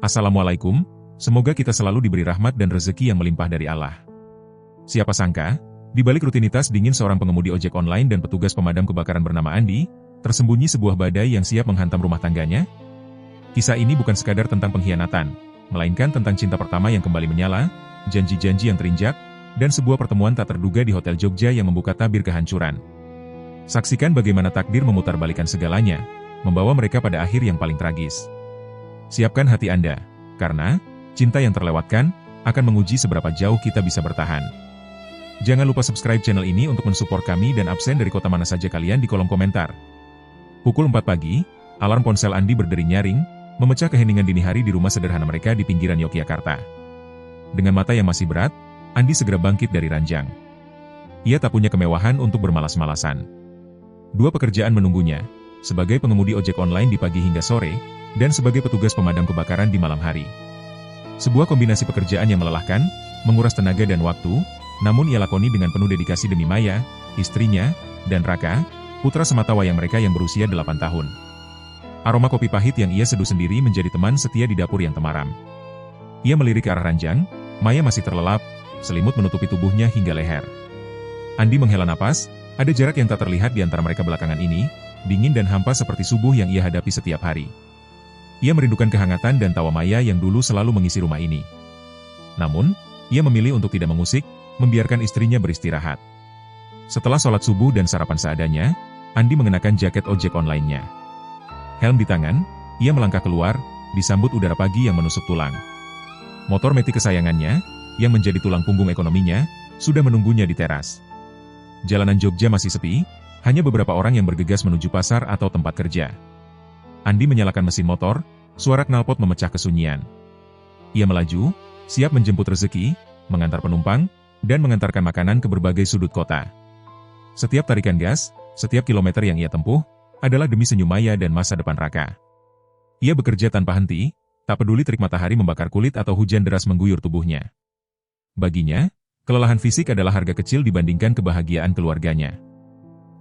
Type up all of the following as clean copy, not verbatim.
Assalamualaikum, semoga kita selalu diberi rahmat dan rezeki yang melimpah dari Allah. Siapa sangka, di balik rutinitas dingin seorang pengemudi ojek online dan petugas pemadam kebakaran bernama Andi, tersembunyi sebuah badai yang siap menghantam rumah tangganya. Kisah ini bukan sekadar tentang pengkhianatan, melainkan tentang cinta pertama yang kembali menyala, janji-janji yang terinjak, dan sebuah pertemuan tak terduga di Hotel Jogja yang membuka tabir kehancuran. Saksikan bagaimana takdir memutarbalikkan segalanya, membawa mereka pada akhir yang paling tragis. Siapkan hati Anda, karena cinta yang terlewatkan akan menguji seberapa jauh kita bisa bertahan. Jangan lupa subscribe channel ini untuk mensupport kami dan absen dari kota mana saja kalian di kolom komentar. Pukul 4 pagi, alarm ponsel Andi berdering nyaring, memecah keheningan dini hari di rumah sederhana mereka di pinggiran Yogyakarta. Dengan mata yang masih berat, Andi segera bangkit dari ranjang. Ia tak punya kemewahan untuk bermalas-malasan. Dua pekerjaan menunggunya, sebagai pengemudi ojek online di pagi hingga sore, dan sebagai petugas pemadam kebakaran di malam hari. Sebuah kombinasi pekerjaan yang melelahkan, menguras tenaga dan waktu, namun ia lakoni dengan penuh dedikasi demi Maya, istrinya, dan Raka, putra sematawayang mereka yang berusia 8 tahun. Aroma kopi pahit yang ia seduh sendiri menjadi teman setia di dapur yang temaram. Ia melirik ke arah ranjang, Maya masih terlelap, selimut menutupi tubuhnya hingga leher. Andi menghela napas, ada jarak yang tak terlihat di antara mereka belakangan ini, dingin dan hampa seperti subuh yang ia hadapi setiap hari. Ia merindukan kehangatan dan tawa Maya yang dulu selalu mengisi rumah ini. Namun, ia memilih untuk tidak mengusik, membiarkan istrinya beristirahat. Setelah sholat subuh dan sarapan seadanya, Andi mengenakan jaket ojek online-nya. Helm di tangan, ia melangkah keluar, disambut udara pagi yang menusuk tulang. Motor metik kesayangannya, yang menjadi tulang punggung ekonominya, sudah menunggunya di teras. Jalanan Jogja masih sepi, hanya beberapa orang yang bergegas menuju pasar atau tempat kerja. Andi menyalakan mesin motor, suara knalpot memecah kesunyian. Ia melaju, siap menjemput rezeki, mengantar penumpang, dan mengantarkan makanan ke berbagai sudut kota. Setiap tarikan gas, setiap kilometer yang ia tempuh, adalah demi senyum Maya dan masa depan Raka. Ia bekerja tanpa henti, tak peduli terik matahari membakar kulit atau hujan deras mengguyur tubuhnya. Baginya, kelelahan fisik adalah harga kecil dibandingkan kebahagiaan keluarganya.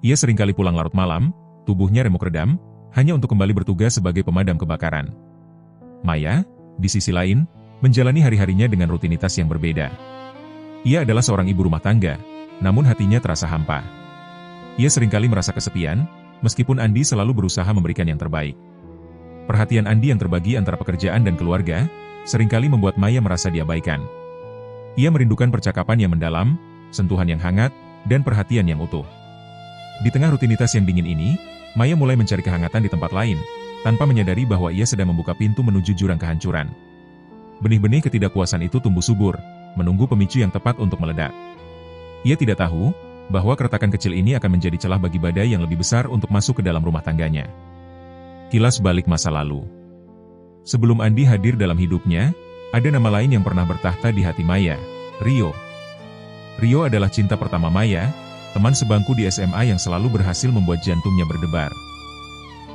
Ia seringkali pulang larut malam, tubuhnya remuk redam, hanya untuk kembali bertugas sebagai pemadam kebakaran. Maya, di sisi lain, menjalani hari-harinya dengan rutinitas yang berbeda. Ia adalah seorang ibu rumah tangga, namun hatinya terasa hampa. Ia seringkali merasa kesepian, meskipun Andi selalu berusaha memberikan yang terbaik. Perhatian Andi yang terbagi antara pekerjaan dan keluarga, seringkali membuat Maya merasa diabaikan. Ia merindukan percakapan yang mendalam, sentuhan yang hangat, dan perhatian yang utuh. Di tengah rutinitas yang dingin ini, Maya mulai mencari kehangatan di tempat lain, tanpa menyadari bahwa ia sedang membuka pintu menuju jurang kehancuran. Benih-benih ketidakpuasan itu tumbuh subur, menunggu pemicu yang tepat untuk meledak. Ia tidak tahu, bahwa keretakan kecil ini akan menjadi celah bagi badai yang lebih besar untuk masuk ke dalam rumah tangganya. Kilas balik masa lalu. Sebelum Andi hadir dalam hidupnya, ada nama lain yang pernah bertahta di hati Maya, Rio. Rio adalah cinta pertama Maya, teman sebangku di SMA yang selalu berhasil membuat jantungnya berdebar.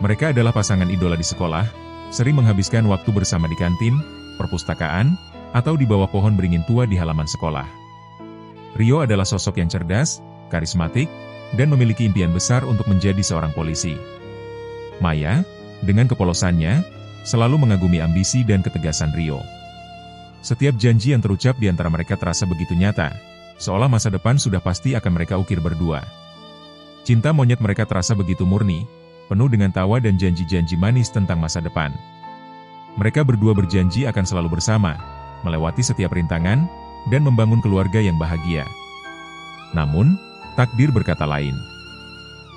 Mereka adalah pasangan idola di sekolah, sering menghabiskan waktu bersama di kantin, perpustakaan, atau di bawah pohon beringin tua di halaman sekolah. Rio adalah sosok yang cerdas, karismatik, dan memiliki impian besar untuk menjadi seorang polisi. Maya, dengan kepolosannya, selalu mengagumi ambisi dan ketegasan Rio. Setiap janji yang terucap di antara mereka terasa begitu nyata, seolah masa depan sudah pasti akan mereka ukir berdua. Cinta monyet mereka terasa begitu murni, penuh dengan tawa dan janji-janji manis tentang masa depan. Mereka berdua berjanji akan selalu bersama, melewati setiap rintangan, dan membangun keluarga yang bahagia. Namun, takdir berkata lain.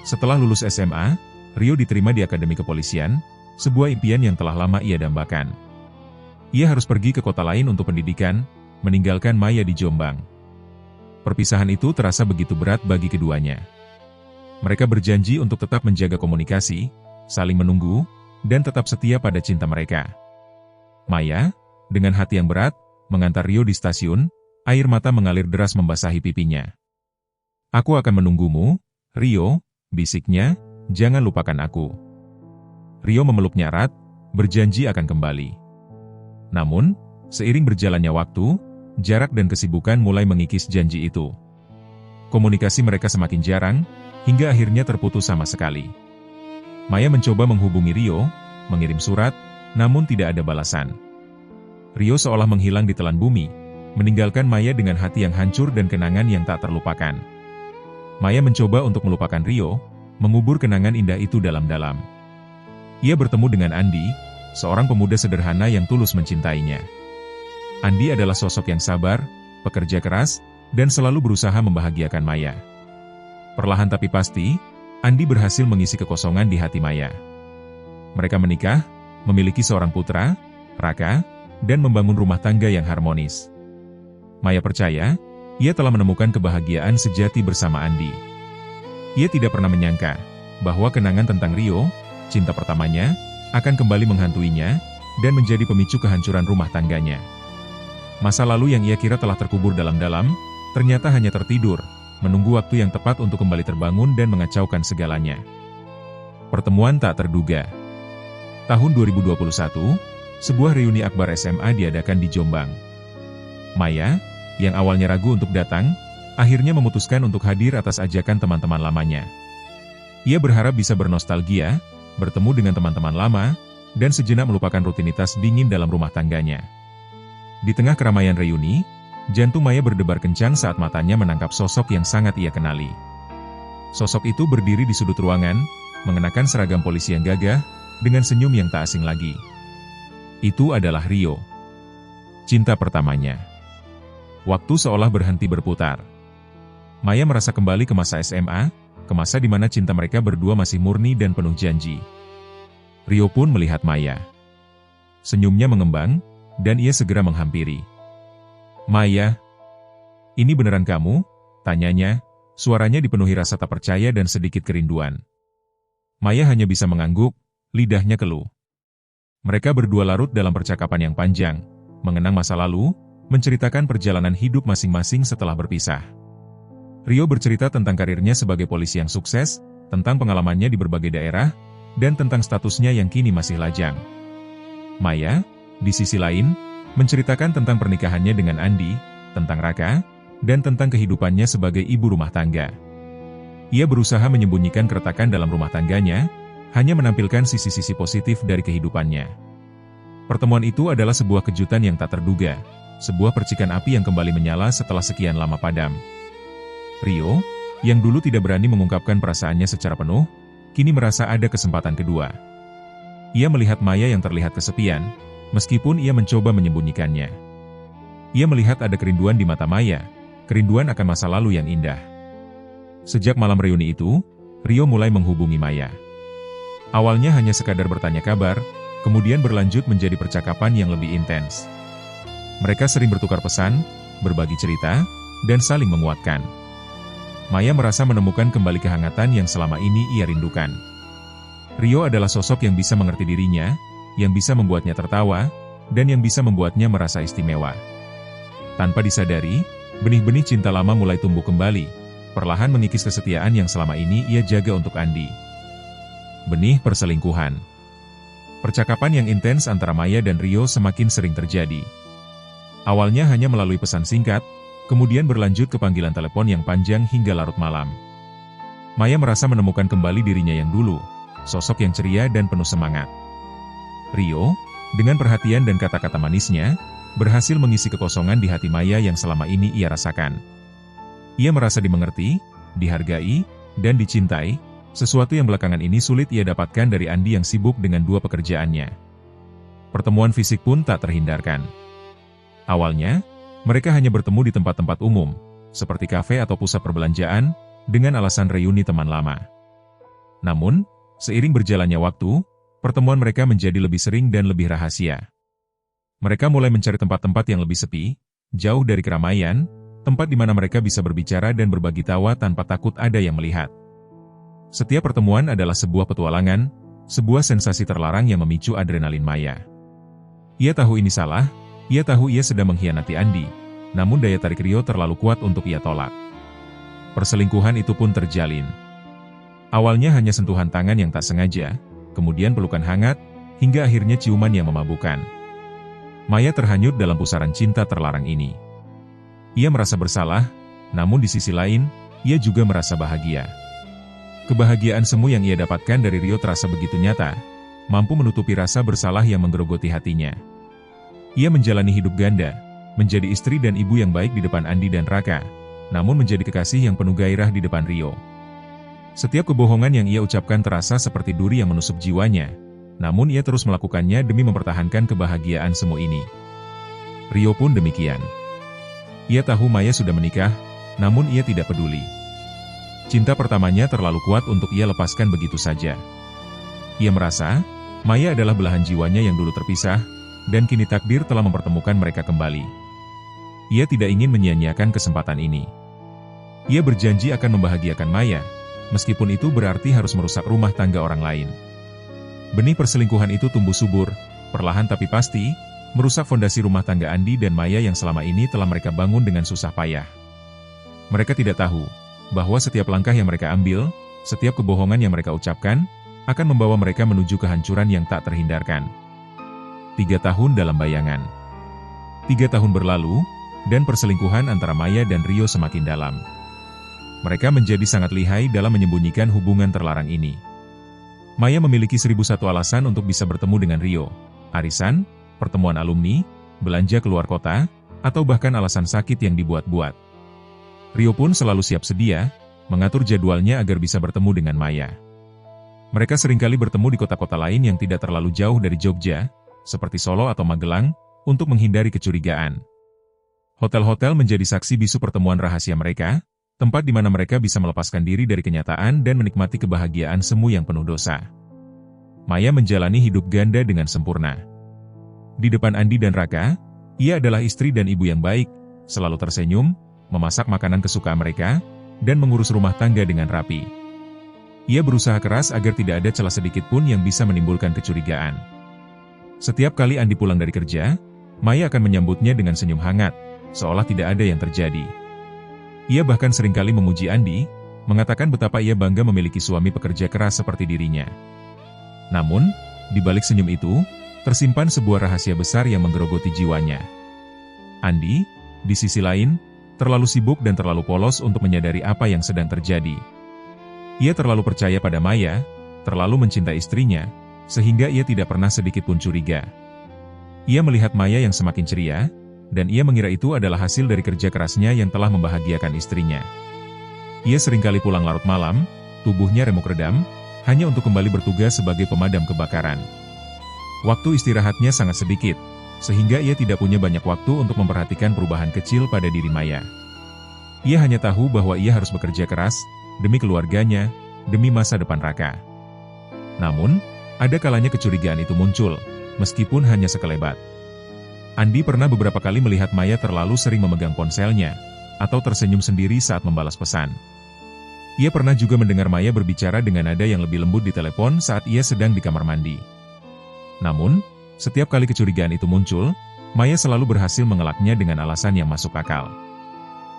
Setelah lulus SMA, Rio diterima di Akademi Kepolisian, sebuah impian yang telah lama ia dambakan. Ia harus pergi ke kota lain untuk pendidikan, meninggalkan Maya di Jombang. Perpisahan itu terasa begitu berat bagi keduanya. Mereka berjanji untuk tetap menjaga komunikasi, saling menunggu, dan tetap setia pada cinta mereka. Maya, dengan hati yang berat, mengantar Rio di stasiun, air mata mengalir deras membasahi pipinya. "Aku akan menunggumu, Rio," bisiknya, "jangan lupakan aku." Rio memeluknya erat, berjanji akan kembali. Namun, seiring berjalannya waktu, jarak dan kesibukan mulai mengikis janji itu. Komunikasi mereka semakin jarang, hingga akhirnya terputus sama sekali. Maya mencoba menghubungi Rio, mengirim surat, namun tidak ada balasan. Rio seolah menghilang di telan bumi, meninggalkan Maya dengan hati yang hancur dan kenangan yang tak terlupakan. Maya mencoba untuk melupakan Rio, mengubur kenangan indah itu dalam-dalam. Ia bertemu dengan Andi, seorang pemuda sederhana yang tulus mencintainya. Andi adalah sosok yang sabar, pekerja keras, dan selalu berusaha membahagiakan Maya. Perlahan tapi pasti, Andi berhasil mengisi kekosongan di hati Maya. Mereka menikah, memiliki seorang putra, Raka, dan membangun rumah tangga yang harmonis. Maya percaya, ia telah menemukan kebahagiaan sejati bersama Andi. Ia tidak pernah menyangka bahwa kenangan tentang Rio, cinta pertamanya, akan kembali menghantuinya dan menjadi pemicu kehancuran rumah tangganya. Masa lalu yang ia kira telah terkubur dalam-dalam, ternyata hanya tertidur, menunggu waktu yang tepat untuk kembali terbangun dan mengacaukan segalanya. Pertemuan tak terduga. Tahun 2021, sebuah reuni akbar SMA diadakan di Jombang. Maya, yang awalnya ragu untuk datang, akhirnya memutuskan untuk hadir atas ajakan teman-teman lamanya. Ia berharap bisa bernostalgia, bertemu dengan teman-teman lama, dan sejenak melupakan rutinitas dingin dalam rumah tangganya. Di tengah keramaian reuni, jantung Maya berdebar kencang saat matanya menangkap sosok yang sangat ia kenali. Sosok itu berdiri di sudut ruangan, mengenakan seragam polisi yang gagah, dengan senyum yang tak asing lagi. Itu adalah Rio. Cinta pertamanya. Waktu seolah berhenti berputar. Maya merasa kembali ke masa SMA, ke masa di mana cinta mereka berdua masih murni dan penuh janji. Rio pun melihat Maya. Senyumnya mengembang, dan ia segera menghampiri. "Maya, ini beneran kamu?" tanyanya, suaranya dipenuhi rasa tak percaya dan sedikit kerinduan. Maya hanya bisa mengangguk, lidahnya keluh. Mereka berdua larut dalam percakapan yang panjang, mengenang masa lalu, menceritakan perjalanan hidup masing-masing setelah berpisah. Rio bercerita tentang karirnya sebagai polisi yang sukses, tentang pengalamannya di berbagai daerah, dan tentang statusnya yang kini masih lajang. Maya, di sisi lain, menceritakan tentang pernikahannya dengan Andi, tentang Raka, dan tentang kehidupannya sebagai ibu rumah tangga. Ia berusaha menyembunyikan keretakan dalam rumah tangganya, hanya menampilkan sisi-sisi positif dari kehidupannya. Pertemuan itu adalah sebuah kejutan yang tak terduga, sebuah percikan api yang kembali menyala setelah sekian lama padam. Rio, yang dulu tidak berani mengungkapkan perasaannya secara penuh, kini merasa ada kesempatan kedua. Ia melihat Maya yang terlihat kesepian, meskipun ia mencoba menyembunyikannya. Ia melihat ada kerinduan di mata Maya, kerinduan akan masa lalu yang indah. Sejak malam reuni itu, Rio mulai menghubungi Maya. Awalnya hanya sekadar bertanya kabar, kemudian berlanjut menjadi percakapan yang lebih intens. Mereka sering bertukar pesan, berbagi cerita, dan saling menguatkan. Maya merasa menemukan kembali kehangatan yang selama ini ia rindukan. Rio adalah sosok yang bisa mengerti dirinya, yang bisa membuatnya tertawa, dan yang bisa membuatnya merasa istimewa. Tanpa disadari, benih-benih cinta lama mulai tumbuh kembali, perlahan mengikis kesetiaan yang selama ini ia jaga untuk Andi. Benih perselingkuhan. Percakapan yang intens antara Maya dan Rio semakin sering terjadi. Awalnya hanya melalui pesan singkat, kemudian berlanjut ke panggilan telepon yang panjang hingga larut malam. Maya merasa menemukan kembali dirinya yang dulu, sosok yang ceria dan penuh semangat. Rio, dengan perhatian dan kata-kata manisnya, berhasil mengisi kekosongan di hati Maya yang selama ini ia rasakan. Ia merasa dimengerti, dihargai, dan dicintai, sesuatu yang belakangan ini sulit ia dapatkan dari Andi yang sibuk dengan dua pekerjaannya. Pertemuan fisik pun tak terhindarkan. Awalnya, mereka hanya bertemu di tempat-tempat umum, seperti kafe atau pusat perbelanjaan, dengan alasan reuni teman lama. Namun, seiring berjalannya waktu, pertemuan mereka menjadi lebih sering dan lebih rahasia. Mereka mulai mencari tempat-tempat yang lebih sepi, jauh dari keramaian, tempat di mana mereka bisa berbicara dan berbagi tawa tanpa takut ada yang melihat. Setiap pertemuan adalah sebuah petualangan, sebuah sensasi terlarang yang memicu adrenalin Maya. Ia tahu ini salah, ia tahu ia sedang mengkhianati Andi, namun daya tarik Rio terlalu kuat untuk ia tolak. Perselingkuhan itu pun terjalin. Awalnya hanya sentuhan tangan yang tak sengaja, kemudian pelukan hangat, hingga akhirnya ciuman yang memabukkan. Maya terhanyut dalam pusaran cinta terlarang ini. Ia merasa bersalah, namun di sisi lain, ia juga merasa bahagia. Kebahagiaan semu yang ia dapatkan dari Rio terasa begitu nyata, mampu menutupi rasa bersalah yang menggerogoti hatinya. Ia menjalani hidup ganda, menjadi istri dan ibu yang baik di depan Andi dan Raka, namun menjadi kekasih yang penuh gairah di depan Rio. Setiap kebohongan yang ia ucapkan terasa seperti duri yang menusuk jiwanya, namun ia terus melakukannya demi mempertahankan kebahagiaan semu ini. Rio pun demikian. Ia tahu Maya sudah menikah, namun ia tidak peduli. Cinta pertamanya terlalu kuat untuk ia lepaskan begitu saja. Ia merasa, Maya adalah belahan jiwanya yang dulu terpisah, dan kini takdir telah mempertemukan mereka kembali. Ia tidak ingin menyia-nyiakan kesempatan ini. Ia berjanji akan membahagiakan Maya, meskipun itu berarti harus merusak rumah tangga orang lain. Benih perselingkuhan itu tumbuh subur, perlahan tapi pasti, merusak fondasi rumah tangga Andi dan Maya yang selama ini telah mereka bangun dengan susah payah. Mereka tidak tahu, bahwa setiap langkah yang mereka ambil, setiap kebohongan yang mereka ucapkan, akan membawa mereka menuju kehancuran yang tak terhindarkan. 3 tahun dalam bayangan. 3 tahun berlalu, dan perselingkuhan antara Maya dan Rio semakin dalam. Mereka menjadi sangat lihai dalam menyembunyikan hubungan terlarang ini. Maya memiliki 1001 alasan untuk bisa bertemu dengan Rio. Arisan, pertemuan alumni, belanja keluar kota, atau bahkan alasan sakit yang dibuat-buat. Rio pun selalu siap sedia, mengatur jadwalnya agar bisa bertemu dengan Maya. Mereka seringkali bertemu di kota-kota lain yang tidak terlalu jauh dari Jogja, seperti Solo atau Magelang, untuk menghindari kecurigaan. Hotel-hotel menjadi saksi bisu pertemuan rahasia mereka, tempat di mana mereka bisa melepaskan diri dari kenyataan dan menikmati kebahagiaan semu yang penuh dosa. Maya menjalani hidup ganda dengan sempurna. Di depan Andi dan Raka, ia adalah istri dan ibu yang baik, selalu tersenyum, memasak makanan kesukaan mereka, dan mengurus rumah tangga dengan rapi. Ia berusaha keras agar tidak ada celah sedikit pun yang bisa menimbulkan kecurigaan. Setiap kali Andi pulang dari kerja, Maya akan menyambutnya dengan senyum hangat, seolah tidak ada yang terjadi. Ia bahkan seringkali memuji Andi, mengatakan betapa ia bangga memiliki suami pekerja keras seperti dirinya. Namun, di balik senyum itu, tersimpan sebuah rahasia besar yang menggerogoti jiwanya. Andi, di sisi lain, terlalu sibuk dan terlalu polos untuk menyadari apa yang sedang terjadi. Ia terlalu percaya pada Maya, terlalu mencintai istrinya, sehingga ia tidak pernah sedikit pun curiga. Ia melihat Maya yang semakin ceria, dan ia mengira itu adalah hasil dari kerja kerasnya yang telah membahagiakan istrinya. Ia seringkali pulang larut malam, tubuhnya remuk redam, hanya untuk kembali bertugas sebagai pemadam kebakaran. Waktu istirahatnya sangat sedikit, sehingga ia tidak punya banyak waktu untuk memperhatikan perubahan kecil pada diri Maya. Ia hanya tahu bahwa ia harus bekerja keras, demi keluarganya, demi masa depan Raka. Namun, ada kalanya kecurigaan itu muncul, meskipun hanya sekelebat. Andi pernah beberapa kali melihat Maya terlalu sering memegang ponselnya, atau tersenyum sendiri saat membalas pesan. Ia pernah juga mendengar Maya berbicara dengan nada yang lebih lembut di telepon saat ia sedang di kamar mandi. Namun, setiap kali kecurigaan itu muncul, Maya selalu berhasil mengelaknya dengan alasan yang masuk akal.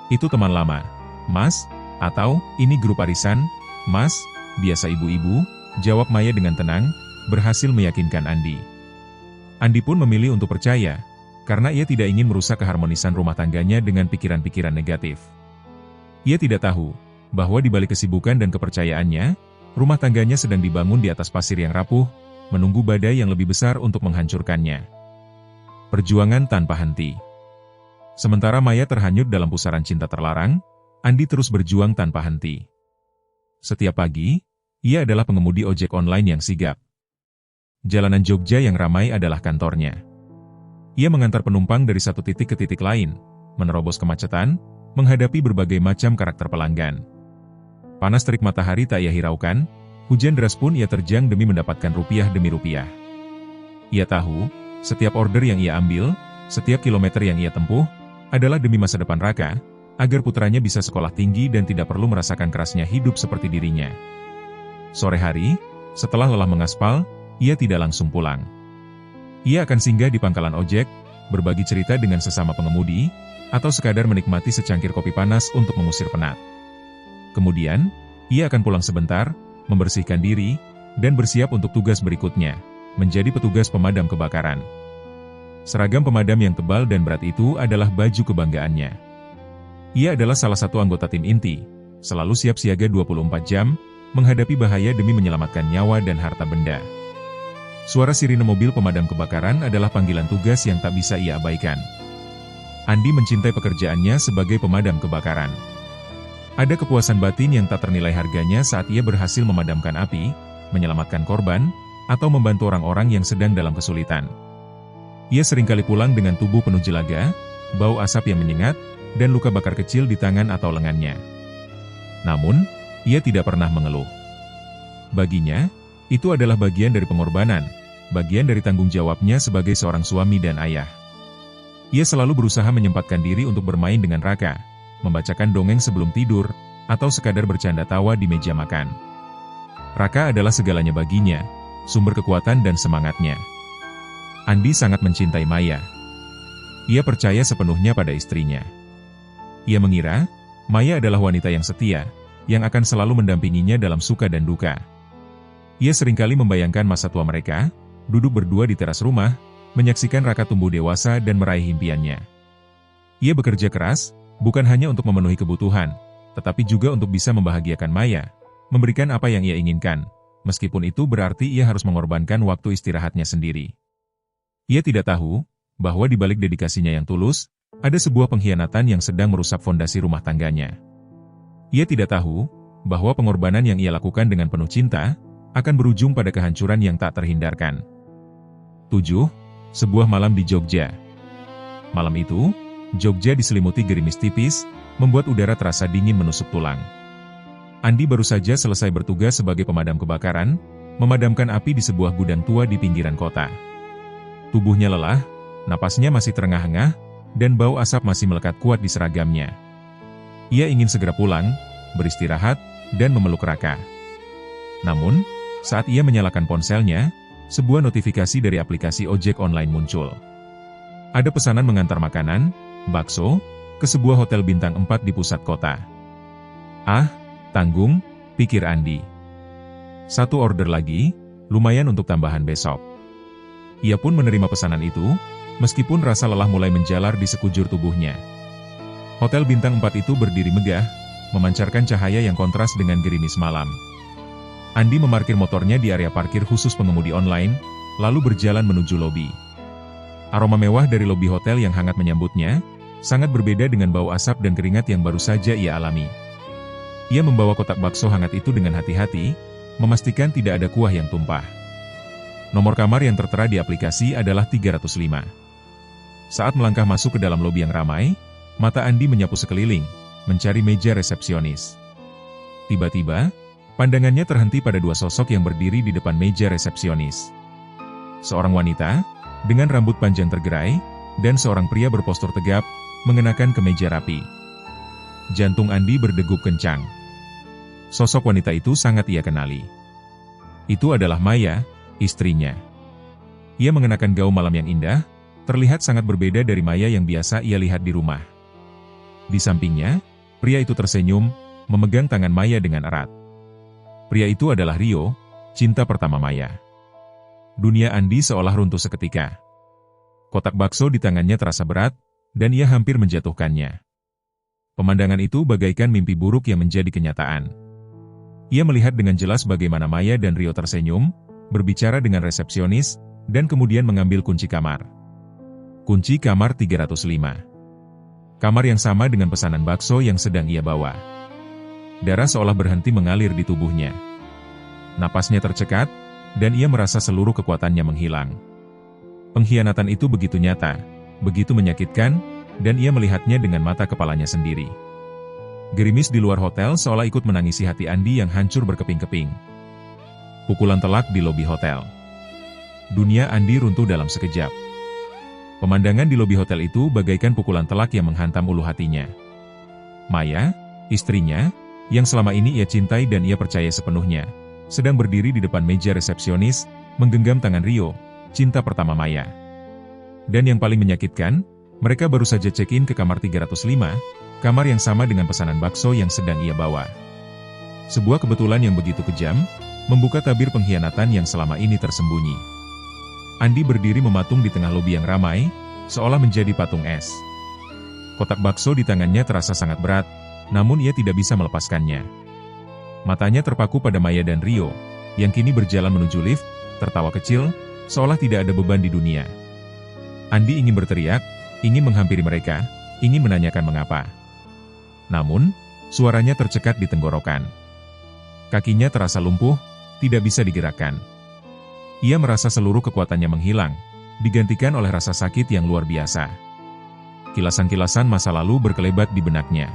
Itu teman lama, Mas, atau ini grup arisan, Mas, biasa ibu-ibu, jawab Maya dengan tenang, berhasil meyakinkan Andi. Andi pun memilih untuk percaya, karena ia tidak ingin merusak keharmonisan rumah tangganya dengan pikiran-pikiran negatif. Ia tidak tahu, bahwa di balik kesibukan dan kepercayaannya, rumah tangganya sedang dibangun di atas pasir yang rapuh, menunggu badai yang lebih besar untuk menghancurkannya. Perjuangan tanpa henti. Sementara Maya terhanyut dalam pusaran cinta terlarang, Andi terus berjuang tanpa henti. Setiap pagi, ia adalah pengemudi ojek online yang sigap. Jalanan Jogja yang ramai adalah kantornya. Ia mengantar penumpang dari satu titik ke titik lain, menerobos kemacetan, menghadapi berbagai macam karakter pelanggan. Panas terik matahari tak ia hiraukan, hujan deras pun ia terjang demi mendapatkan rupiah demi rupiah. Ia tahu, setiap order yang ia ambil, setiap kilometer yang ia tempuh, adalah demi masa depan Raka, agar putranya bisa sekolah tinggi dan tidak perlu merasakan kerasnya hidup seperti dirinya. Sore hari, setelah lelah mengaspal, ia tidak langsung pulang. Ia akan singgah di pangkalan ojek, berbagi cerita dengan sesama pengemudi, atau sekadar menikmati secangkir kopi panas untuk mengusir penat. Kemudian, ia akan pulang sebentar, membersihkan diri, dan bersiap untuk tugas berikutnya, menjadi petugas pemadam kebakaran. Seragam pemadam yang tebal dan berat itu adalah baju kebanggaannya. Ia adalah salah satu anggota tim inti, selalu siap siaga 24 jam, menghadapi bahaya demi menyelamatkan nyawa dan harta benda. Suara sirine mobil pemadam kebakaran adalah panggilan tugas yang tak bisa ia abaikan. Andi mencintai pekerjaannya sebagai pemadam kebakaran. Ada kepuasan batin yang tak ternilai harganya saat ia berhasil memadamkan api, menyelamatkan korban, atau membantu orang-orang yang sedang dalam kesulitan. Ia seringkali pulang dengan tubuh penuh jelaga, bau asap yang menyengat, dan luka bakar kecil di tangan atau lengannya. Namun, ia tidak pernah mengeluh. Baginya, itu adalah bagian dari pengorbanan, bagian dari tanggung jawabnya sebagai seorang suami dan ayah. Ia selalu berusaha menyempatkan diri untuk bermain dengan Raka, membacakan dongeng sebelum tidur, atau sekadar bercanda tawa di meja makan. Raka adalah segalanya baginya, sumber kekuatan dan semangatnya. Andi sangat mencintai Maya. Ia percaya sepenuhnya pada istrinya. Ia mengira, Maya adalah wanita yang setia, yang akan selalu mendampinginya dalam suka dan duka. Ia seringkali membayangkan masa tua mereka, duduk berdua di teras rumah, menyaksikan Raka tumbuh dewasa dan meraih impiannya. Ia bekerja keras, bukan hanya untuk memenuhi kebutuhan, tetapi juga untuk bisa membahagiakan Maya, memberikan apa yang ia inginkan, meskipun itu berarti ia harus mengorbankan waktu istirahatnya sendiri. Ia tidak tahu, bahwa di balik dedikasinya yang tulus, ada sebuah pengkhianatan yang sedang merusak fondasi rumah tangganya. Ia tidak tahu, bahwa pengorbanan yang ia lakukan dengan penuh cinta, akan berujung pada kehancuran yang tak terhindarkan. 7. Sebuah malam di Jogja. Malam itu, Jogja diselimuti gerimis tipis, membuat udara terasa dingin menusuk tulang. Andi baru saja selesai bertugas sebagai pemadam kebakaran, memadamkan api di sebuah gudang tua di pinggiran kota. Tubuhnya lelah, napasnya masih terengah-engah, dan bau asap masih melekat kuat di seragamnya. Ia ingin segera pulang, beristirahat, dan memeluk Raka. Namun, saat ia menyalakan ponselnya, sebuah notifikasi dari aplikasi ojek online muncul. Ada pesanan mengantar makanan, bakso, ke sebuah hotel bintang 4 di pusat kota. Ah, tanggung, pikir Andi. Satu order lagi, lumayan untuk tambahan besok. Ia pun menerima pesanan itu, meskipun rasa lelah mulai menjalar di sekujur tubuhnya. Hotel bintang 4 itu berdiri megah, memancarkan cahaya yang kontras dengan gerimis malam. Andi memarkir motornya di area parkir khusus pengemudi online, lalu berjalan menuju lobi. Aroma mewah dari lobi hotel yang hangat menyambutnya, sangat berbeda dengan bau asap dan keringat yang baru saja ia alami. Ia membawa kotak bakso hangat itu dengan hati-hati, memastikan tidak ada kuah yang tumpah. Nomor kamar yang tertera di aplikasi adalah 305. Saat melangkah masuk ke dalam lobi yang ramai, mata Andi menyapu sekeliling, mencari meja resepsionis. Tiba-tiba, pandangannya terhenti pada dua sosok yang berdiri di depan meja resepsionis. Seorang wanita, dengan rambut panjang tergerai, dan seorang pria berpostur tegap, mengenakan kemeja rapi. Jantung Andi berdegup kencang. Sosok wanita itu sangat ia kenali. Itu adalah Maya, istrinya. Ia mengenakan gaun malam yang indah, terlihat sangat berbeda dari Maya yang biasa ia lihat di rumah. Di sampingnya, pria itu tersenyum, memegang tangan Maya dengan erat. Pria itu adalah Rio, cinta pertama Maya. Dunia Andi seolah runtuh seketika. Kotak bakso di tangannya terasa berat, dan ia hampir menjatuhkannya. Pemandangan itu bagaikan mimpi buruk yang menjadi kenyataan. Ia melihat dengan jelas bagaimana Maya dan Rio tersenyum, berbicara dengan resepsionis, dan kemudian mengambil kunci kamar. Kunci kamar 305. Kamar yang sama dengan pesanan bakso yang sedang ia bawa. Darah seolah berhenti mengalir di tubuhnya. Napasnya tercekat, dan ia merasa seluruh kekuatannya menghilang. Pengkhianatan itu begitu nyata, begitu menyakitkan, dan ia melihatnya dengan mata kepalanya sendiri. Gerimis di luar hotel seolah ikut menangisi hati Andi yang hancur berkeping-keping. Pukulan telak di lobi hotel. Dunia Andi runtuh dalam sekejap. Pemandangan di lobi hotel itu bagaikan pukulan telak yang menghantam ulu hatinya. Maya, istrinya, yang selama ini ia cintai dan ia percaya sepenuhnya, sedang berdiri di depan meja resepsionis, menggenggam tangan Rio, cinta pertama Maya. Dan yang paling menyakitkan, mereka baru saja check-in ke kamar 305, kamar yang sama dengan pesanan bakso yang sedang ia bawa. Sebuah kebetulan yang begitu kejam, membuka tabir pengkhianatan yang selama ini tersembunyi. Andi berdiri mematung di tengah lobi yang ramai, seolah menjadi patung es. Kotak bakso di tangannya terasa sangat berat, namun ia tidak bisa melepaskannya. Matanya terpaku pada Maya dan Rio, yang kini berjalan menuju lift, tertawa kecil, seolah tidak ada beban di dunia. Andi ingin berteriak, ingin menghampiri mereka, ingin menanyakan mengapa. Namun, suaranya tercekat di tenggorokan. Kakinya terasa lumpuh, tidak bisa digerakkan. Ia merasa seluruh kekuatannya menghilang, digantikan oleh rasa sakit yang luar biasa. Kilasan-kilasan masa lalu berkelebat di benaknya.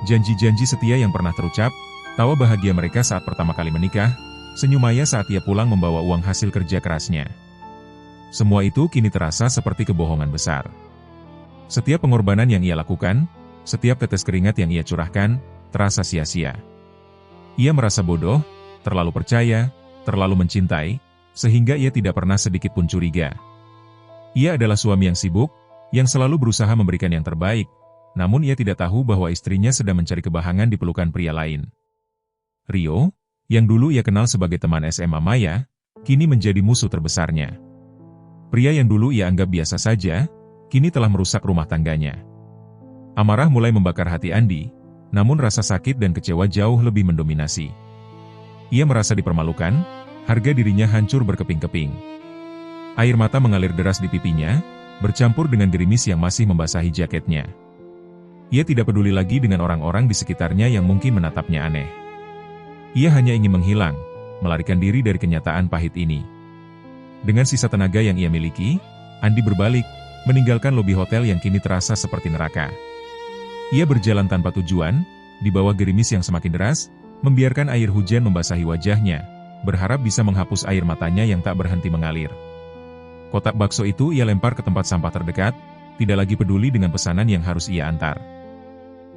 Janji-janji setia yang pernah terucap, tawa bahagia mereka saat pertama kali menikah, senyum Maya saat ia pulang membawa uang hasil kerja kerasnya. Semua itu kini terasa seperti kebohongan besar. Setiap pengorbanan yang ia lakukan, setiap tetes keringat yang ia curahkan, terasa sia-sia. Ia merasa bodoh, terlalu percaya, terlalu mencintai, sehingga ia tidak pernah sedikit pun curiga. Ia adalah suami yang sibuk, yang selalu berusaha memberikan yang terbaik, namun ia tidak tahu bahwa istrinya sedang mencari kebahagiaan di pelukan pria lain. Rio, yang dulu ia kenal sebagai teman SMA Maya, kini menjadi musuh terbesarnya. Pria yang dulu ia anggap biasa saja, kini telah merusak rumah tangganya. Amarah mulai membakar hati Andi, namun rasa sakit dan kecewa jauh lebih mendominasi. Ia merasa dipermalukan, harga dirinya hancur berkeping-keping. Air mata mengalir deras di pipinya, bercampur dengan gerimis yang masih membasahi jaketnya. Ia tidak peduli lagi dengan orang-orang di sekitarnya yang mungkin menatapnya aneh. Ia hanya ingin menghilang, melarikan diri dari kenyataan pahit ini. Dengan sisa tenaga yang ia miliki, Andi berbalik, meninggalkan lobi hotel yang kini terasa seperti neraka. Ia berjalan tanpa tujuan, di bawah gerimis yang semakin deras, membiarkan air hujan membasahi wajahnya, berharap bisa menghapus air matanya yang tak berhenti mengalir. Kotak bakso itu ia lempar ke tempat sampah terdekat, tidak lagi peduli dengan pesanan yang harus ia antar.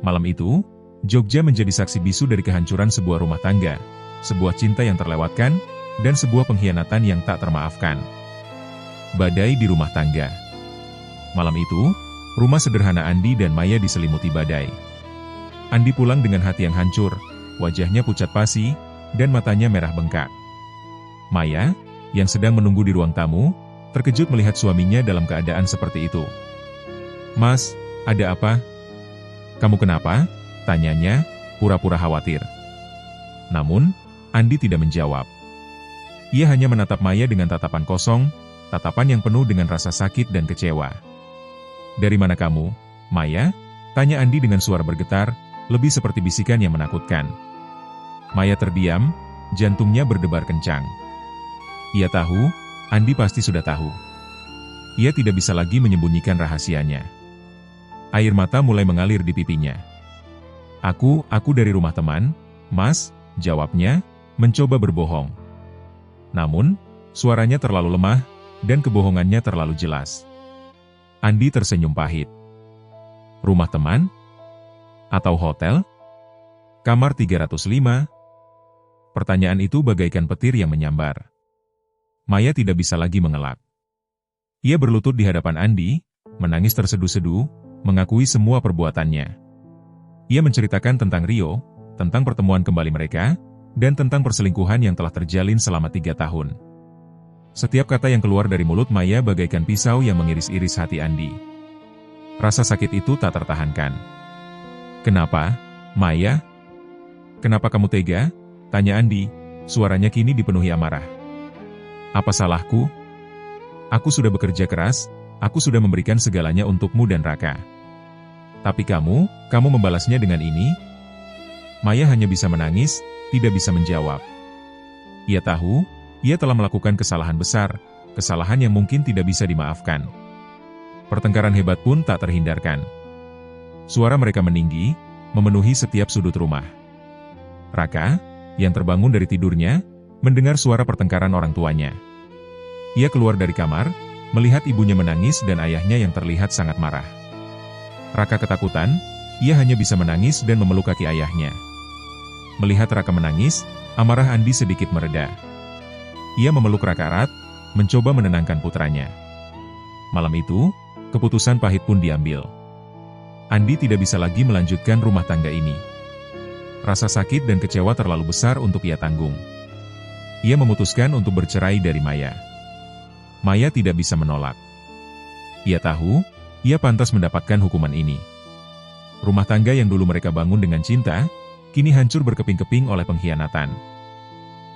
Malam itu, Jogja menjadi saksi bisu dari kehancuran sebuah rumah tangga, sebuah cinta yang terlewatkan, dan sebuah pengkhianatan yang tak termaafkan. Badai di rumah tangga. Malam itu, rumah sederhana Andi dan Maya diselimuti badai. Andi pulang dengan hati yang hancur, wajahnya pucat pasi, dan matanya merah bengkak. Maya, yang sedang menunggu di ruang tamu, terkejut melihat suaminya dalam keadaan seperti itu. "Mas, ada apa? Kamu kenapa?" tanyanya, pura-pura khawatir. Namun, Andi tidak menjawab. Ia hanya menatap Maya dengan tatapan kosong, tatapan yang penuh dengan rasa sakit dan kecewa. "Dari mana kamu, Maya?" tanya Andi dengan suara bergetar, lebih seperti bisikan yang menakutkan. Maya terdiam, jantungnya berdebar kencang. Ia tahu, Andi pasti sudah tahu. Ia tidak bisa lagi menyembunyikan rahasianya. Air mata mulai mengalir di pipinya. Aku dari rumah teman, Mas," jawabnya, mencoba berbohong. Namun, suaranya terlalu lemah, dan kebohongannya terlalu jelas. Andi tersenyum pahit. Rumah teman? Atau hotel? Kamar 305? Pertanyaan itu bagaikan petir yang menyambar. Maya tidak bisa lagi mengelak. Ia berlutut di hadapan Andi, menangis terseduh-seduh, mengakui semua perbuatannya. Ia menceritakan tentang Rio, tentang pertemuan kembali mereka, dan tentang perselingkuhan yang telah terjalin selama 3 tahun. Setiap kata yang keluar dari mulut Maya bagaikan pisau yang mengiris-iris hati Andi. Rasa sakit itu tak tertahankan. "Kenapa, Maya? Kenapa kamu tega?" tanya Andi, suaranya kini dipenuhi amarah. "Apa salahku? Aku sudah bekerja keras, aku sudah memberikan segalanya untukmu dan Raka. Tapi kamu membalasnya dengan ini?" Maya hanya bisa menangis, tidak bisa menjawab. Ia tahu, ia telah melakukan kesalahan besar, kesalahan yang mungkin tidak bisa dimaafkan. Pertengkaran hebat pun tak terhindarkan. Suara mereka meninggi, memenuhi setiap sudut rumah. Raka, yang terbangun dari tidurnya, mendengar suara pertengkaran orang tuanya. Ia keluar dari kamar, melihat ibunya menangis dan ayahnya yang terlihat sangat marah. Raka ketakutan, ia hanya bisa menangis dan memeluk kaki ayahnya. Melihat Raka menangis, amarah Andi sedikit mereda. Ia memeluk Raka erat, mencoba menenangkan putranya. Malam itu, keputusan pahit pun diambil. Andi tidak bisa lagi melanjutkan rumah tangga ini. Rasa sakit dan kecewa terlalu besar untuk ia tanggung. Ia memutuskan untuk bercerai dari Maya. Maya tidak bisa menolak. Ia tahu, ia pantas mendapatkan hukuman ini. Rumah tangga yang dulu mereka bangun dengan cinta, kini hancur berkeping-keping oleh pengkhianatan.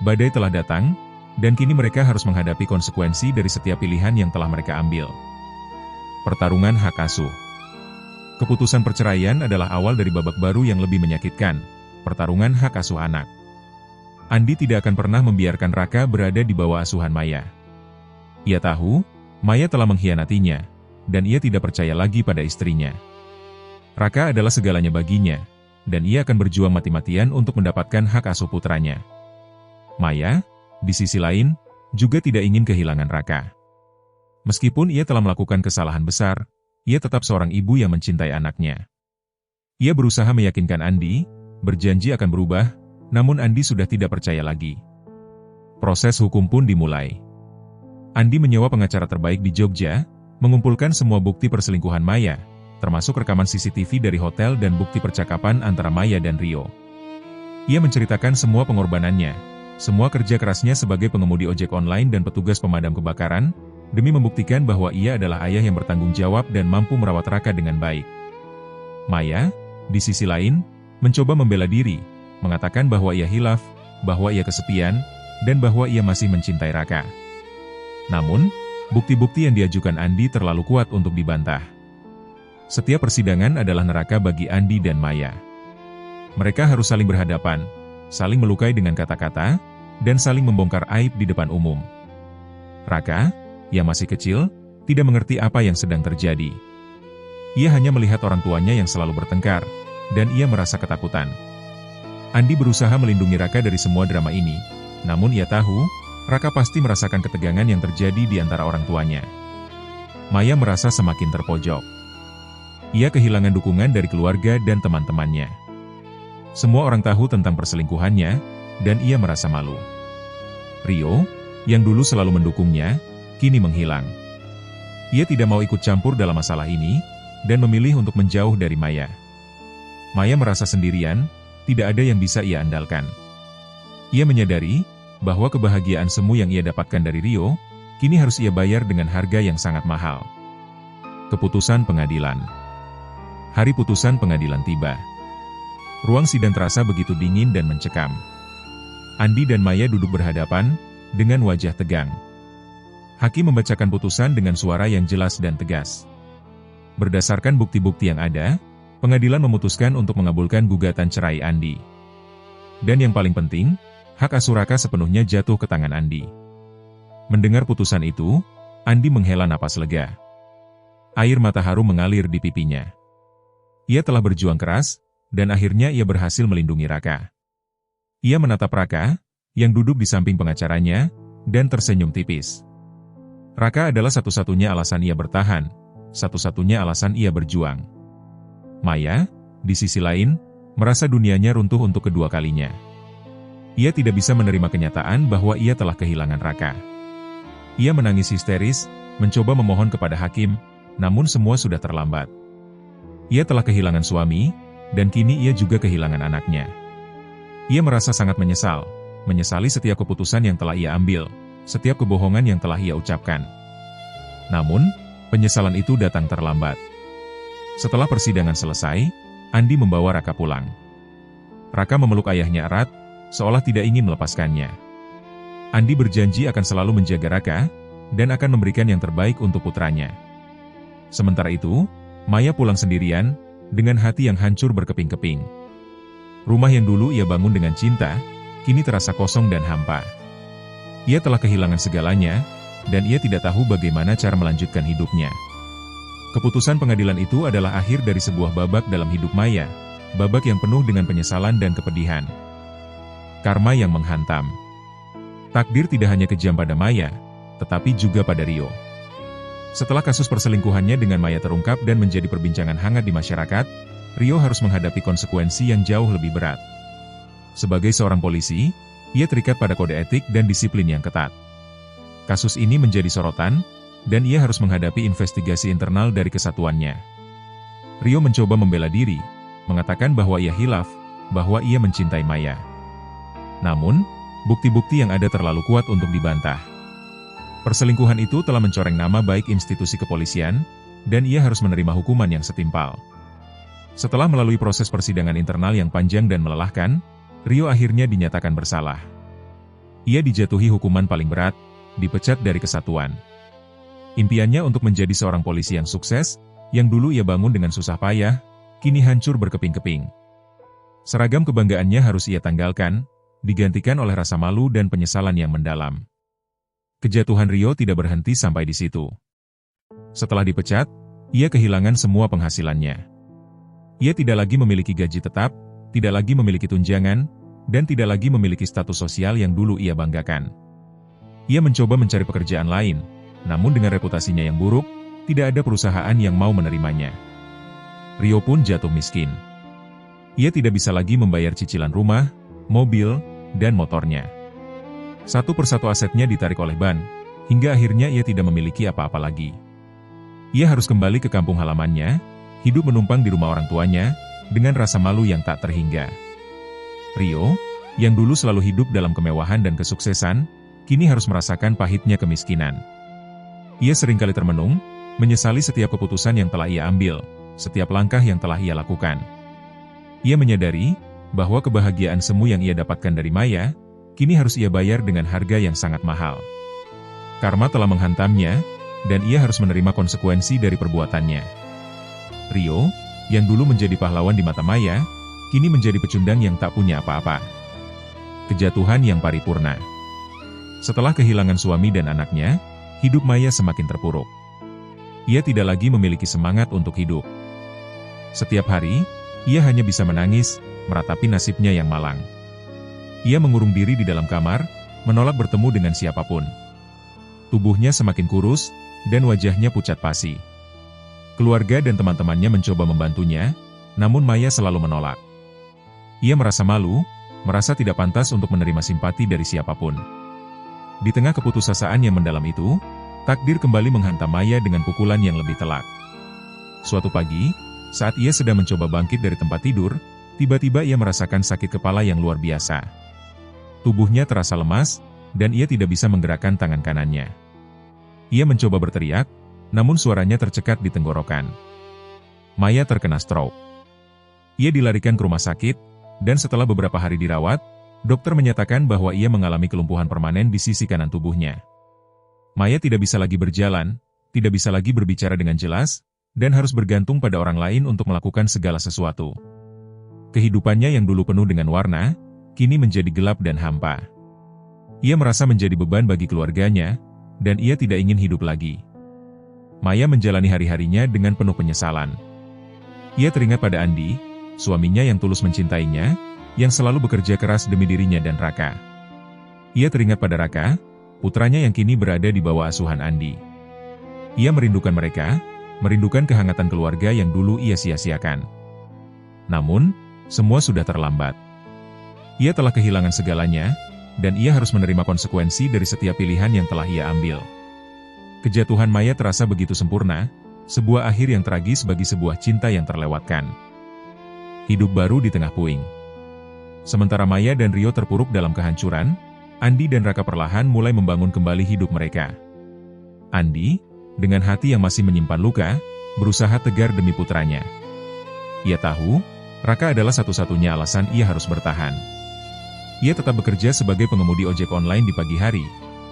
Badai telah datang, dan kini mereka harus menghadapi konsekuensi dari setiap pilihan yang telah mereka ambil. Pertarungan hak asuh. Keputusan perceraian adalah awal dari babak baru yang lebih menyakitkan, pertarungan hak asuh anak. Andi tidak akan pernah membiarkan Raka berada di bawah asuhan Maya. Ia tahu, Maya telah mengkhianatinya, dan ia tidak percaya lagi pada istrinya. Raka adalah segalanya baginya, dan ia akan berjuang mati-matian untuk mendapatkan hak asuh putranya. Maya, di sisi lain, juga tidak ingin kehilangan Raka. Meskipun ia telah melakukan kesalahan besar, ia tetap seorang ibu yang mencintai anaknya. Ia berusaha meyakinkan Andi, berjanji akan berubah, namun Andi sudah tidak percaya lagi. Proses hukum pun dimulai. Andi menyewa pengacara terbaik di Jogja, mengumpulkan semua bukti perselingkuhan Maya, termasuk rekaman CCTV dari hotel dan bukti percakapan antara Maya dan Rio. Ia menceritakan semua pengorbanannya, semua kerja kerasnya sebagai pengemudi ojek online dan petugas pemadam kebakaran, demi membuktikan bahwa ia adalah ayah yang bertanggung jawab dan mampu merawat Raka dengan baik. Maya, di sisi lain, mencoba membela diri, mengatakan bahwa ia hilaf, bahwa ia kesepian, dan bahwa ia masih mencintai Raka. Namun, bukti-bukti yang diajukan Andi terlalu kuat untuk dibantah. Setiap persidangan adalah neraka bagi Andi dan Maya. Mereka harus saling berhadapan, saling melukai dengan kata-kata, dan saling membongkar aib di depan umum. Raka, yang masih kecil, tidak mengerti apa yang sedang terjadi. Ia hanya melihat orang tuanya yang selalu bertengkar, dan ia merasa ketakutan. Andi berusaha melindungi Raka dari semua drama ini, namun ia tahu, Raka pasti merasakan ketegangan yang terjadi di antara orang tuanya. Maya merasa semakin terpojok. Ia kehilangan dukungan dari keluarga dan teman-temannya. Semua orang tahu tentang perselingkuhannya, dan ia merasa malu. Rio, yang dulu selalu mendukungnya, kini menghilang. Ia tidak mau ikut campur dalam masalah ini, dan memilih untuk menjauh dari Maya. Maya merasa sendirian, tidak ada yang bisa ia andalkan. Ia menyadari bahwa kebahagiaan semu yang ia dapatkan dari Rio, kini harus ia bayar dengan harga yang sangat mahal. Keputusan pengadilan. Hari putusan pengadilan tiba. Ruang sidang terasa begitu dingin dan mencekam. Andi dan Maya duduk berhadapan, dengan wajah tegang. Hakim membacakan putusan dengan suara yang jelas dan tegas. Berdasarkan bukti-bukti yang ada, pengadilan memutuskan untuk mengabulkan gugatan cerai Andi. Dan yang paling penting, hak asuh Raka sepenuhnya jatuh ke tangan Andi. Mendengar putusan itu, Andi menghela napas lega. Air mata haru mengalir di pipinya. Ia telah berjuang keras, dan akhirnya ia berhasil melindungi Raka. Ia menatap Raka, yang duduk di samping pengacaranya, dan tersenyum tipis. Raka adalah satu-satunya alasan ia bertahan, satu-satunya alasan ia berjuang. Maya, di sisi lain, merasa dunianya runtuh untuk kedua kalinya. Ia tidak bisa menerima kenyataan bahwa ia telah kehilangan Raka. Ia menangis histeris, mencoba memohon kepada hakim, namun semua sudah terlambat. Ia telah kehilangan suami, dan kini ia juga kehilangan anaknya. Ia merasa sangat menyesali setiap keputusan yang telah ia ambil, setiap kebohongan yang telah ia ucapkan. Namun, penyesalan itu datang terlambat. Setelah persidangan selesai, Andi membawa Raka pulang. Raka memeluk ayahnya erat, seolah tidak ingin melepaskannya. Andi berjanji akan selalu menjaga Raka, dan akan memberikan yang terbaik untuk putranya. Sementara itu, Maya pulang sendirian, dengan hati yang hancur berkeping-keping. Rumah yang dulu ia bangun dengan cinta, kini terasa kosong dan hampa. Ia telah kehilangan segalanya, dan ia tidak tahu bagaimana cara melanjutkan hidupnya. Keputusan pengadilan itu adalah akhir dari sebuah babak dalam hidup Maya, babak yang penuh dengan penyesalan dan kepedihan. Karma yang menghantam. Takdir tidak hanya kejam pada Maya, tetapi juga pada Rio. Setelah kasus perselingkuhannya dengan Maya terungkap dan menjadi perbincangan hangat di masyarakat, Rio harus menghadapi konsekuensi yang jauh lebih berat. Sebagai seorang polisi, ia terikat pada kode etik dan disiplin yang ketat. Kasus ini menjadi sorotan, dan ia harus menghadapi investigasi internal dari kesatuannya. Rio mencoba membela diri, mengatakan bahwa ia hilaf, bahwa ia mencintai Maya. Namun, bukti-bukti yang ada terlalu kuat untuk dibantah. Perselingkuhan itu telah mencoreng nama baik institusi kepolisian, dan ia harus menerima hukuman yang setimpal. Setelah melalui proses persidangan internal yang panjang dan melelahkan, Rio akhirnya dinyatakan bersalah. Ia dijatuhi hukuman paling berat, dipecat dari kesatuan. Impiannya untuk menjadi seorang polisi yang sukses, yang dulu ia bangun dengan susah payah, kini hancur berkeping-keping. Seragam kebanggaannya harus ia tanggalkan, digantikan oleh rasa malu dan penyesalan yang mendalam. Kejatuhan Rio tidak berhenti sampai di situ. Setelah dipecat, ia kehilangan semua penghasilannya. Ia tidak lagi memiliki gaji tetap, tidak lagi memiliki tunjangan, dan tidak lagi memiliki status sosial yang dulu ia banggakan. Ia mencoba mencari pekerjaan lain, namun dengan reputasinya yang buruk, tidak ada perusahaan yang mau menerimanya. Rio pun jatuh miskin. Ia tidak bisa lagi membayar cicilan rumah, mobil, dan motornya. Satu persatu asetnya ditarik oleh ban, hingga akhirnya ia tidak memiliki apa-apa lagi. Ia harus kembali ke kampung halamannya, hidup menumpang di rumah orang tuanya, dengan rasa malu yang tak terhingga. Rio, yang dulu selalu hidup dalam kemewahan dan kesuksesan, kini harus merasakan pahitnya kemiskinan. Ia seringkali termenung, menyesali setiap keputusan yang telah ia ambil, setiap langkah yang telah ia lakukan. Ia menyadari bahwa kebahagiaan semu yang ia dapatkan dari Maya, kini harus ia bayar dengan harga yang sangat mahal. Karma telah menghantamnya, dan ia harus menerima konsekuensi dari perbuatannya. Rio, yang dulu menjadi pahlawan di mata Maya, kini menjadi pecundang yang tak punya apa-apa. Kejatuhan yang paripurna. Setelah kehilangan suami dan anaknya, hidup Maya semakin terpuruk. Ia tidak lagi memiliki semangat untuk hidup. Setiap hari, ia hanya bisa menangis, meratapi nasibnya yang malang. Ia mengurung diri di dalam kamar, menolak bertemu dengan siapapun. Tubuhnya semakin kurus, dan wajahnya pucat pasi. Keluarga dan teman-temannya mencoba membantunya, namun Maya selalu menolak. Ia merasa malu, merasa tidak pantas untuk menerima simpati dari siapapun. Di tengah keputusasaan yang mendalam itu, takdir kembali menghantam Maya dengan pukulan yang lebih telak. Suatu pagi, saat ia sedang mencoba bangkit dari tempat tidur, tiba-tiba ia merasakan sakit kepala yang luar biasa. Tubuhnya terasa lemas, dan ia tidak bisa menggerakkan tangan kanannya. Ia mencoba berteriak, namun suaranya tercekat di tenggorokan. Maya terkena stroke. Ia dilarikan ke rumah sakit, dan setelah beberapa hari dirawat, dokter menyatakan bahwa ia mengalami kelumpuhan permanen di sisi kanan tubuhnya. Maya tidak bisa lagi berjalan, tidak bisa lagi berbicara dengan jelas, dan harus bergantung pada orang lain untuk melakukan segala sesuatu. Kehidupannya yang dulu penuh dengan warna, kini menjadi gelap dan hampa. Ia merasa menjadi beban bagi keluarganya, dan ia tidak ingin hidup lagi. Maya menjalani hari-harinya dengan penuh penyesalan. Ia teringat pada Andi, suaminya yang tulus mencintainya, yang selalu bekerja keras demi dirinya dan Raka. Ia teringat pada Raka, putranya yang kini berada di bawah asuhan Andi. Ia merindukan mereka, merindukan kehangatan keluarga yang dulu ia sia-siakan. Namun, semua sudah terlambat. Ia telah kehilangan segalanya, dan ia harus menerima konsekuensi dari setiap pilihan yang telah ia ambil. Kejatuhan Maya terasa begitu sempurna, sebuah akhir yang tragis bagi sebuah cinta yang terlewatkan. Hidup baru di tengah puing. Sementara Maya dan Rio terpuruk dalam kehancuran, Andi dan Raka perlahan mulai membangun kembali hidup mereka. Andi, dengan hati yang masih menyimpan luka, berusaha tegar demi putranya. Ia tahu, Raka adalah satu-satunya alasan ia harus bertahan. Ia tetap bekerja sebagai pengemudi ojek online di pagi hari,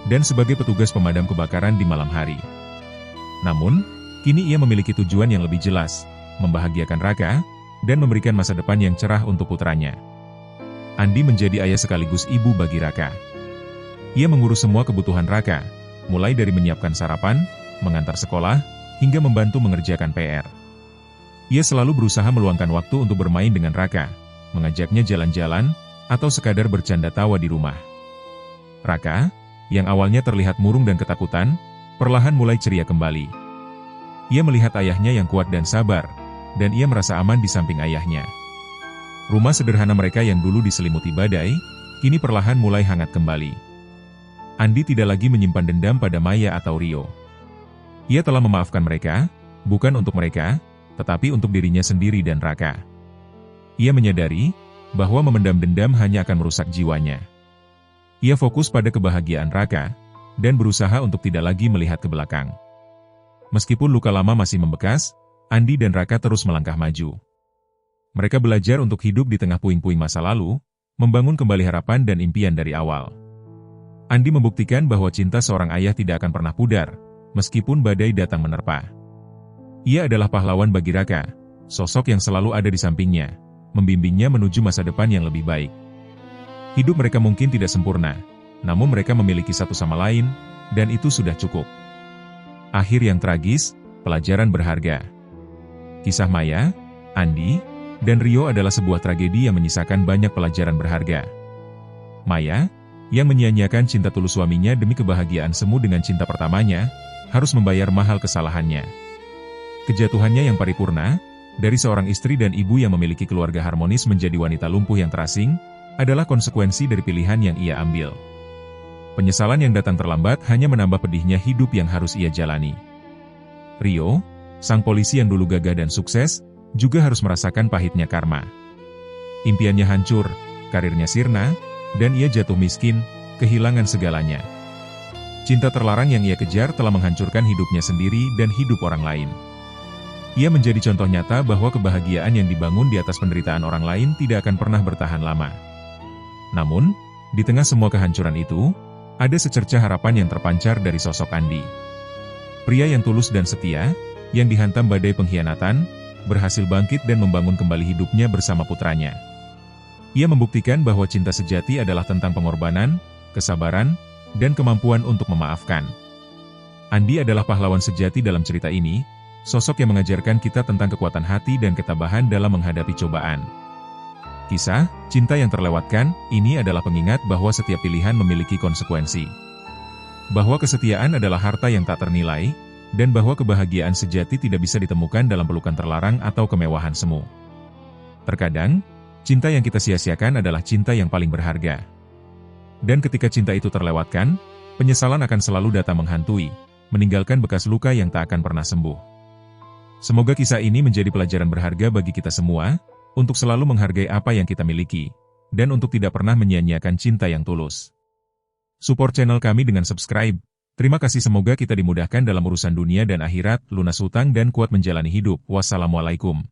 dan sebagai petugas pemadam kebakaran di malam hari. Namun, kini ia memiliki tujuan yang lebih jelas, membahagiakan Raka, dan memberikan masa depan yang cerah untuk putranya. Andi menjadi ayah sekaligus ibu bagi Raka. Ia mengurus semua kebutuhan Raka, mulai dari menyiapkan sarapan, mengantar sekolah, hingga membantu mengerjakan PR. Ia selalu berusaha meluangkan waktu untuk bermain dengan Raka, mengajaknya jalan-jalan, atau sekadar bercanda tawa di rumah. Raka, yang awalnya terlihat murung dan ketakutan, perlahan mulai ceria kembali. Ia melihat ayahnya yang kuat dan sabar, dan ia merasa aman di samping ayahnya. Rumah sederhana mereka yang dulu diselimuti badai, kini perlahan mulai hangat kembali. Andi tidak lagi menyimpan dendam pada Maya atau Rio. Ia telah memaafkan mereka, bukan untuk mereka, tetapi untuk dirinya sendiri dan Raka. Ia menyadari bahwa memendam dendam hanya akan merusak jiwanya. Ia fokus pada kebahagiaan Raka, dan berusaha untuk tidak lagi melihat ke belakang. Meskipun luka lama masih membekas, Andi dan Raka terus melangkah maju. Mereka belajar untuk hidup di tengah puing-puing masa lalu, membangun kembali harapan dan impian dari awal. Andi membuktikan bahwa cinta seorang ayah tidak akan pernah pudar, meskipun badai datang menerpa. Ia adalah pahlawan bagi Raka, sosok yang selalu ada di sampingnya, membimbingnya menuju masa depan yang lebih baik. Hidup mereka mungkin tidak sempurna, namun mereka memiliki satu sama lain, dan itu sudah cukup. Akhir yang tragis, pelajaran berharga. Kisah Maya, Andi, dan Rio adalah sebuah tragedi yang menyisakan banyak pelajaran berharga. Maya, yang menyia-nyiakan cinta tulus suaminya demi kebahagiaan semu dengan cinta pertamanya, harus membayar mahal kesalahannya. Kejatuhannya yang paripurna, dari seorang istri dan ibu yang memiliki keluarga harmonis menjadi wanita lumpuh yang terasing, adalah konsekuensi dari pilihan yang ia ambil. Penyesalan yang datang terlambat hanya menambah pedihnya hidup yang harus ia jalani. Rio, sang polisi yang dulu gagah dan sukses, juga harus merasakan pahitnya karma. Impiannya hancur, karirnya sirna, dan ia jatuh miskin, kehilangan segalanya. Cinta terlarang yang ia kejar telah menghancurkan hidupnya sendiri dan hidup orang lain. Ia menjadi contoh nyata bahwa kebahagiaan yang dibangun di atas penderitaan orang lain tidak akan pernah bertahan lama. Namun, di tengah semua kehancuran itu, ada secercah harapan yang terpancar dari sosok Andi. Pria yang tulus dan setia, yang dihantam badai pengkhianatan, berhasil bangkit dan membangun kembali hidupnya bersama putranya. Ia membuktikan bahwa cinta sejati adalah tentang pengorbanan, kesabaran, dan kemampuan untuk memaafkan. Andi adalah pahlawan sejati dalam cerita ini, sosok yang mengajarkan kita tentang kekuatan hati dan ketabahan dalam menghadapi cobaan. Kisah, cinta yang terlewatkan, ini adalah pengingat bahwa setiap pilihan memiliki konsekuensi. Bahwa kesetiaan adalah harta yang tak ternilai, dan bahwa kebahagiaan sejati tidak bisa ditemukan dalam pelukan terlarang atau kemewahan semu. Terkadang, cinta yang kita sia-siakan adalah cinta yang paling berharga. Dan ketika cinta itu terlewatkan, penyesalan akan selalu datang menghantui, meninggalkan bekas luka yang tak akan pernah sembuh. Semoga kisah ini menjadi pelajaran berharga bagi kita semua, untuk selalu menghargai apa yang kita miliki, dan untuk tidak pernah menyia-nyiakan cinta yang tulus. Support channel kami dengan subscribe. Terima kasih, semoga kita dimudahkan dalam urusan dunia dan akhirat, lunas hutang dan kuat menjalani hidup. Wassalamualaikum.